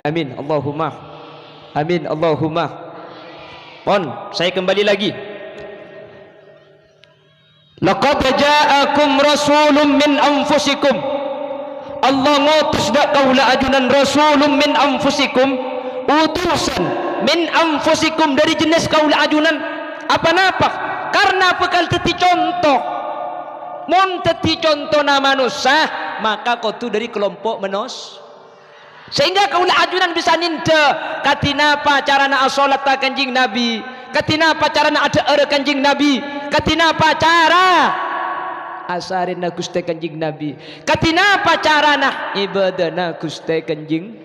Amin Allahumma. Amin Allahumma. Saya kembali lagi. Laqad ja'akum rasulun min anfusikum. Allah ngutus dak kaula ajunan rasulun min anfusikum, utusan min anfusikum dari jenis kaula ajunan. Apa napa? Karena bekal teti contoh. Mun teti contoh na manusia, maka kau tu dari kelompok manusia. Sehingga kaula ajunan bisa ninda katina apa carana asolat kanjing Nabi, katina apa carana ada kanjing Nabi, katina apa cara asarin Gusti kanjing Nabi, katina apa carana ibadana Gusti kanjing,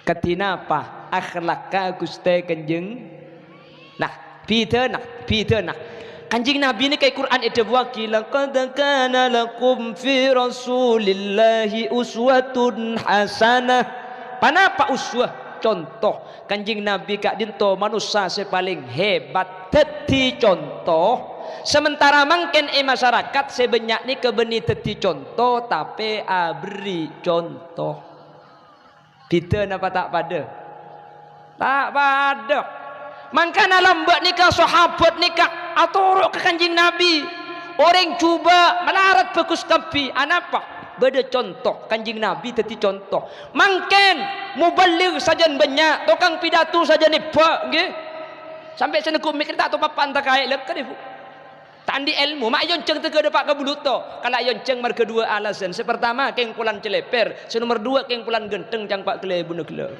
katina apa akhlak Gusti kanjing. Nah bidana kanjing Nabi ini kayak Quran itu wakil laqad kana lakum fi rasulillahi uswatun hasanah. Panapa uswah? Contoh kanjing Nabi kak dinto manusia sepaling hebat teti contoh. Sementara mungkin masyarakat sebanyak ni kebeni teti contoh tapi beri contoh. Kita napa tak pada? Tak pada. Mangkana lambat nikah sahabat nikah aturuk ke kanjing Nabi. Orang cuba melarat bagus kapi. Anapa? Beda contoh kanjing Nabi teti contoh. Mungkin mubaligh sajan banyak, tukang pidato saja ni pak nggih. Sampai sana ku mikir tak tu papan tak kaya lek kan ibu. Tandi ilmu mak yon ceng tege depak ke buluto. Kalau yon ceng mar kedua alasan. Sepertama keng pulan celeper, senomor dua keng pulan genteng cang pak kele bunuh kele.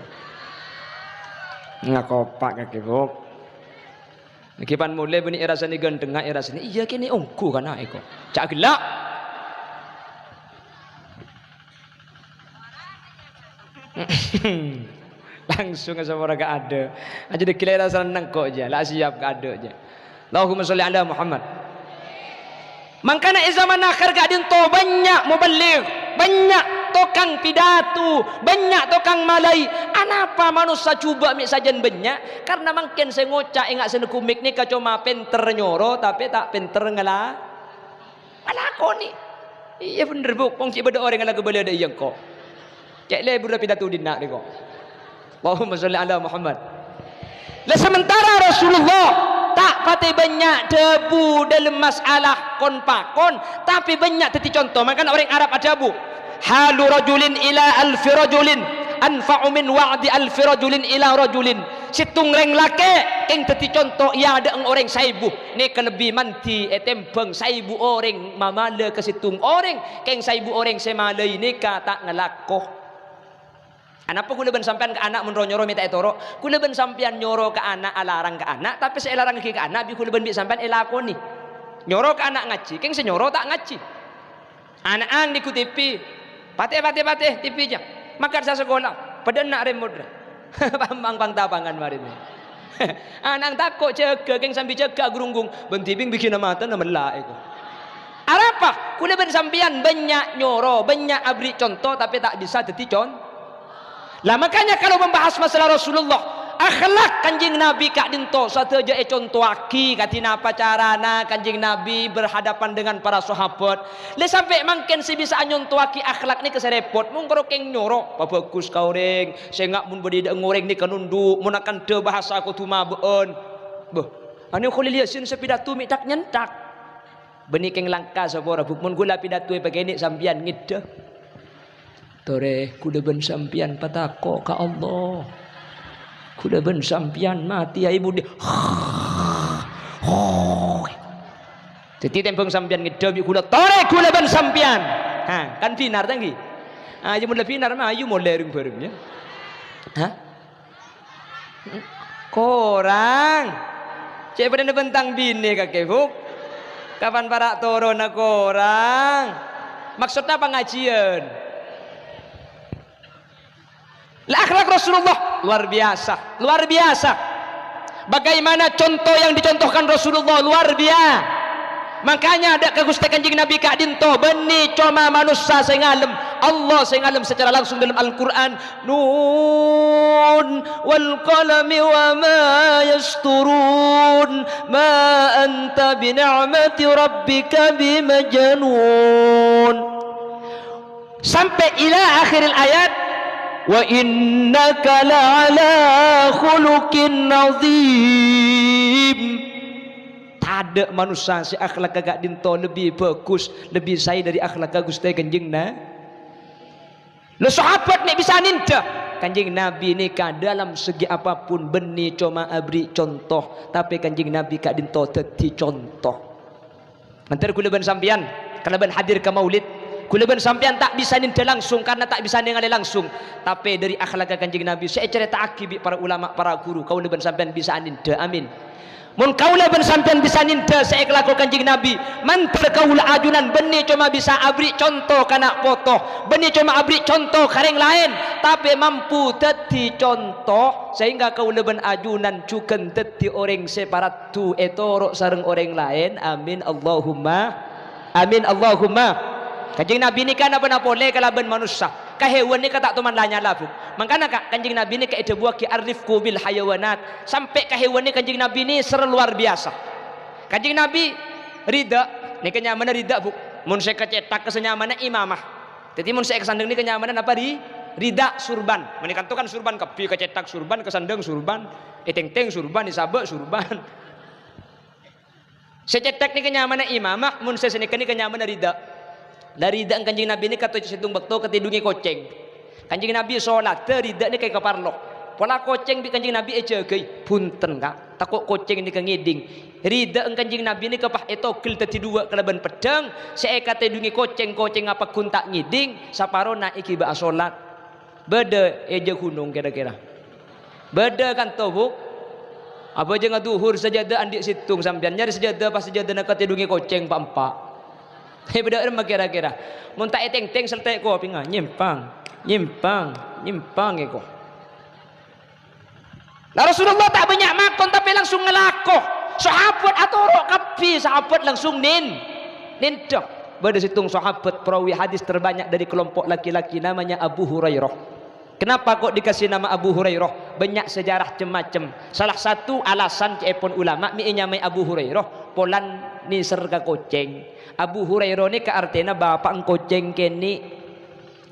Ngakopak kaki buk. Kipan mulai bunyi irasani genteng ngak irasani. Iya kini ongku kan eko. Cak gelak. Langsung sama orang gak ada. Aja dikira irasani nengkok aja. Lah siap gak ada aja. Allahumma sholli ala Muhammad. Mangkana zaman akhir gak dinto banyak mubaligh, banyak tukang pidato, banyak tukang malai. Anapa manusia cuba mik sajen banyak? Karena mungkin saya ngocak ingat senekumik ni cuma pinter nyoro tapi tak pinter ngelakoni. Iya bener bu, wong cik beda orang ngelaku beli ada yang kok. Cek le budak pidato dinak ni kok. Allahumma sholli ala Muhammad. Lah sementara Rasulullah tak pati banyak debu dalam masalah kon pakon, tapi banyak teti contoh. Makanya orang Arab ada bu. Halu rajulin ila alfi rajulin anfa'u min wa'di alfi rajulin ila rajulin. Situng reng lake ing teti contoh ya ada orang saibu. Ni kelebi manti etembeng saibu orang mamale ke situng orang keng saibu orang semalai ni tak ngelakoh. Anapa kula ben sampean ke anak mun nyoro minta etoro, kula ben sampean nyoro ke anak alarang ke anak, tapi saya larang ke anak bi kula ben bi sampean elakoni. Nyoro ke anak ngaji, keng senyoro tak ngaji. Anak ang di TV, pateh TV aja. Makan sa sekolah, pada nak remote. Pang tapangan mari ni. Anak takut jaga, keng sambil jaga gurunggung, ben tibing bikin mata na melak iku. Arapa? Kula ben sampean banyak nyoro, banyak abri contoh tapi tak bisa dadi contoh. Lah makanya kalau membahas masalah Rasulullah, akhlak kanjing Nabi kak dinto satu aja contoh aki katina apa carana kanjing Nabi berhadapan dengan para sahabat. Le sampai mungkin si bisa nyontoh aki akhlak ni keserepot mung karo keng nyoro bagus kau reng saya ngak mun bedi ngoreng ni kanunduk mun akan de bahasa aku tu mabeun. Beh anu khulil yasin sepidato mi tak nyentak. Beni keng langka sapa rabuk mun gula pidato pakai ni sambian ngideh. Tore kuda ben sampian patako ka Allah. Kuda ben sampian mati ya ibu dia. Jadi tempeng sampian ngedom kuda tore kuda ben sampian. Ha, kan binar tanggi. Ayo mulai binar mah ayo mulai bareng-barengnya. Hah? Korang. Cek pada bentang bini kakek huk. Kapan para toro na korang? Maksudnya pengajian. Lah akhlak Rasulullah luar biasa, luar biasa. Bagaimana contoh yang dicontohkan Rasulullah luar biasa. Makanya ada kegusti kanjing Nabi kak dinto beni cuma manusia sing ngalem Allah sing ngalem secara langsung dalam Al-Qur'an. Nun wal qalami wa ma yasturun ma anta bi ni'mati rabbika bimajnun. Sampai ila akhir ayat. wa innaka la'ala khuluqin azim. Tak ada manusia si akhlak agak dinto lebih bagus, lebih saya dari akhlak Gusti Kanjeng Nabi. Lo sahabat ni bisa ninda Kanjeng Nabi ni ka dalam segi apapun beni cuma abri contoh, tapi Kanjeng Nabi ka dinto teti contoh. Mantar kula ben sampean kalau ben hadir ke maulid, kula ben sampean tak bisa ninda langsung karena tak bisa ningali langsung, tapi dari akhlak Kanjeng Nabi saya cerita akibi para ulama, para guru, kau ben sampean bisa ninda. Amin. Mun kaula ben sampean bisa ninda saya kelaku Kanjeng Nabi, mantar kaula ajunan beni cuma bisa abri contoh kana foto, beni cuma abri contoh kareng lain, tapi mampu teti contoh sehingga kaula ben ajunan cuken teti orang separat tu etoro sareng orang lain. Amin Allahumma amin Allahumma. Kanjeng Nabi ni kan apa boleh kalau ben manusia kahewan ni kata teman lanya labu. Makanya kak Kanjeng Nabi ni kaida buah ki arifku bil hayawanat, sampai kahewan ni Kanjeng Nabi ni ser luar biasa. Kanjeng Nabi rida ni kenyamanan rida bu. Mun saya kecetak kesenyamanan imamah. Jadi mun saya kesandeng ni kenyamanan apa di rida surban. Menikan tu kan surban kepi kecetak surban, kesandeng surban, eteng-teng surban, disabek surban. Saya cetak ni kenyamanan imamah, mun saya senikan ni kenyamanan rida. Dari ridha Kanjeng Nabi ni kata situng bakto ketidungi koceng. Kanjeng Nabi solat terida ni kayak keparlok. Pola koceng bi Kanjeng Nabi ejegei punten kak. Takut koceng ni kengiding. Ridha Kanjeng Nabi ni kepah etokil teti dua kelaban pedang. Saya kata dungi koceng apa kun tak ngiding. Saparo naik iba solat. Beda eje gunung kira-kira. Beda kan toh bu. Apa aja ngaduhur sajadah andik situng sampean nyari sajadah pas sajadah nak kata dungi koceng pak. Beda erma kira-kira. Mun tak eteng-teng seltek ko pinga nyimpang eko. Lah Rasulullah tak banyak makan tapi langsung ngelako. Sahabat atau rok kapi sahabat langsung nindak. Beda situng sahabat perawi hadis terbanyak dari kelompok laki-laki namanya Abu Hurairah. Kenapa kok dikasih nama Abu Hurairah? Banyak sejarah macam-macam. Salah satu alasan cepon ulama mi nyamai Abu Hurairah polan ni serga koceng. Abu Hurairah ni ke artinya bapak koceng keni.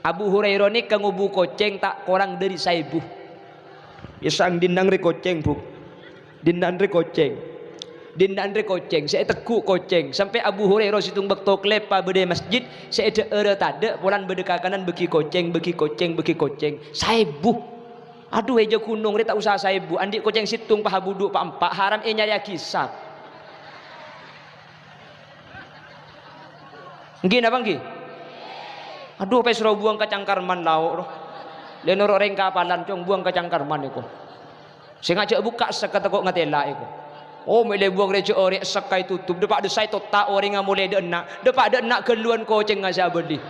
Abu Hurairah ni ke ngubu koceng tak kurang dari 1000. Isang dindang re koceng bu. Dindang re koceng. Dindang re koceng. Saya teguk koceng. Sampai Abu Hurairah situng bakto klepa bede masjid. Saya ada tade polan bede kanan beki koceng. 1000. Aduh eja gunung re tak usah 1000. Andik koceng situng paha buduk pak 4 haram nyari kisah. Nggih napa nggih? Aduh pe suruh buang kacang karman lauk roh. Lenor orang kapalan cong buang kacang karman iku. Sing ngajak buka sekata kok ngatela iku. Oh mele buang reje ore sekai tutup depak de sai tota ore ngamule de enak. Depak de enak geluan koceng ngasa beli.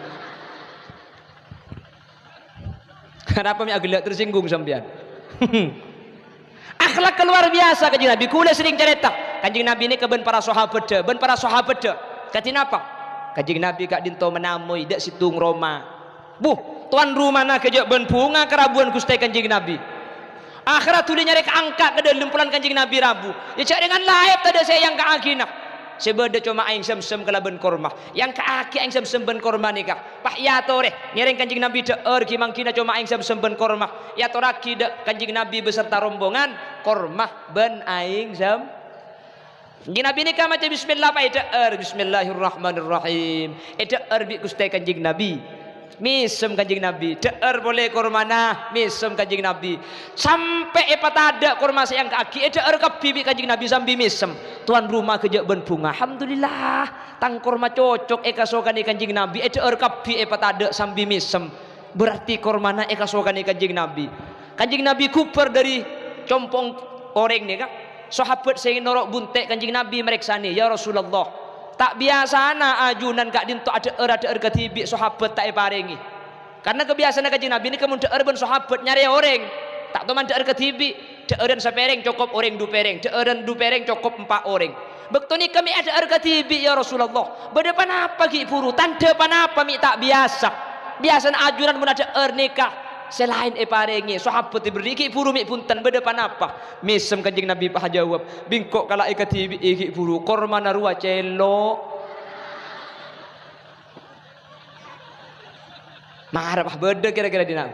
Kenapa mi agak tersinggung sampean? Akhlak luar biasa Kanjeng Nabi. Kula sering cerita. Kanjeng Nabi ini keben para sahabat de, ben para sahabat de. Katin apa? Kanjeng Nabi kak dinto menamui dak situng Roma. Buh, tuan rumah nak kejak ben bunga kerabuan Gusti Kanjeng Nabi. Akhirat tuli nyari keangkat ke dalam pulan Kanjeng Nabi rabu. Ya cak dengan laib tadi saya yang keakina. Sebeda cuma aing sem-sem kelaben korma. Yang keaki aing sem-sem ben korma nikah. Pak ya tore nyering Kanjeng Nabi deer kimangkina cuma aing sem-sem ben korma. Ya toraki dek Kanjeng Nabi beserta rombongan korma ben aing sem. Kanjeng Nabi ni kan macam bismillah pak edaer bismillahirrahmanirrahim. Edaer bi Gusti Kanjeng Nabi. Misem Kanjeng Nabi. Deer boleh kormana misem Kanjeng Nabi. Sampai epatada korma sayang kaki edaer kabibi Kanjeng Nabi sambil misem. Tuan rumah kejak ben bunga. Alhamdulillah tang korma cocok eka sokani Kanjeng Nabi. Edaer kabi epatada sambil misem. Berarti kormana eka sokani Kanjeng Nabi. Kanjeng Nabi kuper dari compong orang ni kak. Sahabat saya norok buntek Kanjeng Nabi mereksani ya Rasulullah tak biasa na ajunan kak dinto ada ketibi sahabat tak parengi karena kebiasaan Kanjeng Nabi ini kemudian ben sahabat nyari orang tak teman ada ketibi deeren sepereng cukup orang du pereng deeren du pereng cukup 4 orang bekto ni kami ada ketibi ya Rasulullah berdepan apa ki puru tanda apa mi tak biasa ajunan mun ada nikah selain parengi sahabat diberi iki puru mik punten bedepan apa misem Kanjeng Nabi pah jawab bingkok kala ikati iki puru korma narua celo marah pah bede kira-kira dina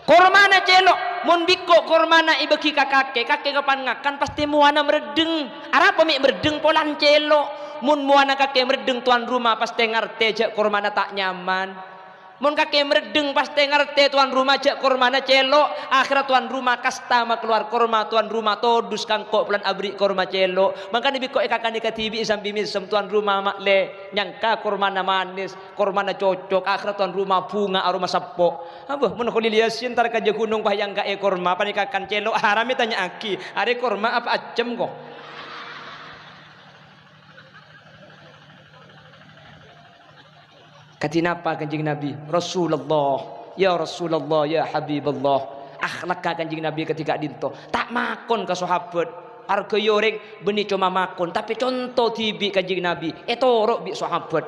Kormana celok, mun biko kormana ibeki ka kakek kapan ngakan pasti muana meredeng. Arab pemik meredeng polan celok. Mun muana kakek meredeng tuan rumah pasti ngerti je kormana tak nyaman. Mun kakek meredeng pasti ngerti tuan rumah je kormana celok. Akhirat tuan rumah kastama keluar korma tuan rumah todus kangkok pelan abri korma celok. Makanya biko kakak nikah tibi sambil misem tuan rumah makle nyangka kormana manis, kormana cocok. Akhirat tuan rumah bunga aroma sapok. Apa mun khulil yasin tar kaje gunung payang ka korma panikakan celok harami tanya aki. Are korma apa acem kok? Katina apa kanjeng Nabi? Rasulullah, ya Rasulullah, ya Habibullah. Akhlak kanjeng Nabi ketika dinto. Tak makon ke sahabat. Arga yoreng beni cuma makon, tapi contoh tibi kanjeng Nabi. Etorok bi sahabat.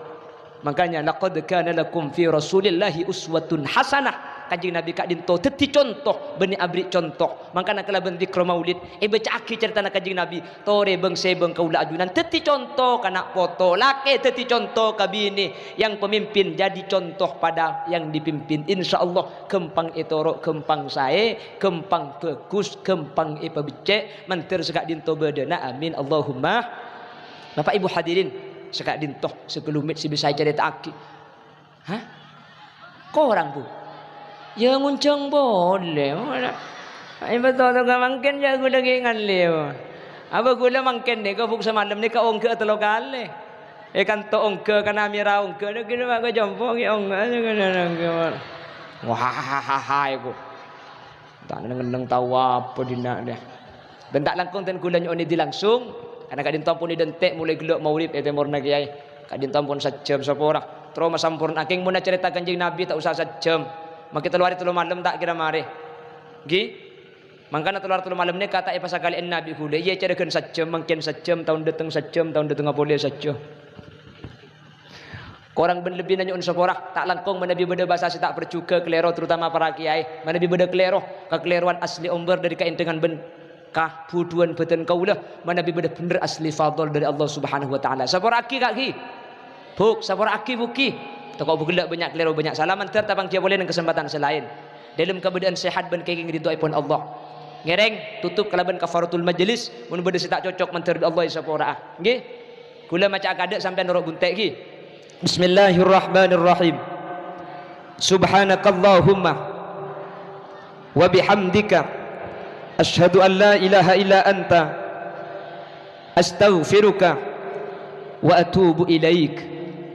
Makanya laqad kana lakum fi Rasulillahi uswatun hasanah. Kanjeng Nabi kak dinto teti contoh beni abri contoh. Makanya kala bentik maulid baca aki cerita kanjeng Nabi. Tore beng sebeng kaula ajunan teti contoh kana foto laki teti contoh kabini yang pemimpin jadi contoh pada yang dipimpin. Insyaallah kempang etoro kempang sae kempang bagus kempang becek mantir sekak dinto bedena amin Allahumma. Bapak Ibu hadirin sekak dinto sekelumit si bisa cerita aki. Hah? Kok orang Bu? Ya nguncang boleh. Ay betul tu mangken ya gula gingan liu. Apa gula mangken ni kau buk semalam ni kau ongke atau kali. Kan to ongke kan amira ongke ni kena mak jompo ki ongke kena ongke. Wah aku. Tak neng tahu apa dina dia. Dan tak langkung ten gula nyoni di langsung. Karena kadin tampun ni dentek mulai gelok maulid ete morna kiai. Kadin tampun sejam sepora. Terus sampurna aking muna cerita kanjeng Nabi tak usah sejam. Maka telu hari telu malam tak kira mari. Gi? Mangkana telu hari telu malam ni kata pasal kali Nabi kule. Ia cerakan sejam, mungkin sejam tahun datang sejam, tahun datang boleh sejam. Korang ben lebih nanya unsaporah tak langkung menabi beda bahasa si tak percuka kelero terutama para kiai. Menabi beda kelero, kekeleruan asli umber dari kaintengan ben kah puduan beten kaulah. Menabi beda bener asli fadl dari Allah Subhanahu wa taala. Sapor aki kak gi. Buk, sapor aki buki. Toko bergelak banyak keliru banyak salaman tertabang dia boleh dengan kesempatan selain dalam keadaan sehat ben kenging ridho pun Allah ngereng tutup kalaban kafaratul majlis mun beda tak cocok mentir Allah sapora nggih kula maca akadek sampai norok buntek ki Bismillahirrahmanirrahim Subhanakallahumma wa bihamdika asyhadu an la ilaha illa anta astaghfiruka wa atubu ilaik.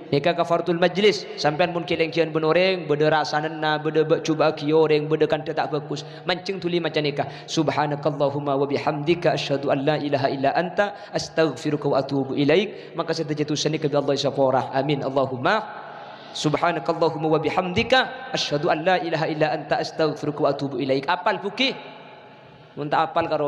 Eka kafaratul majlis sampean pun kileng-kian benoreng beda rasanana beda cuba kioreng beda kan tak bagus mancing tuli macam nikah subhanakallahumma wa bihamdika asyhadu an la ilaha illa anta astaghfiruka wa atubu ilaik maka setajatu sani ke Allah syafurah amin Allahumma subhanakallahumma wa bihamdika asyhadu an la ilaha illa anta astaghfiruka wa atubu ilaik apal buki mun tak apal karo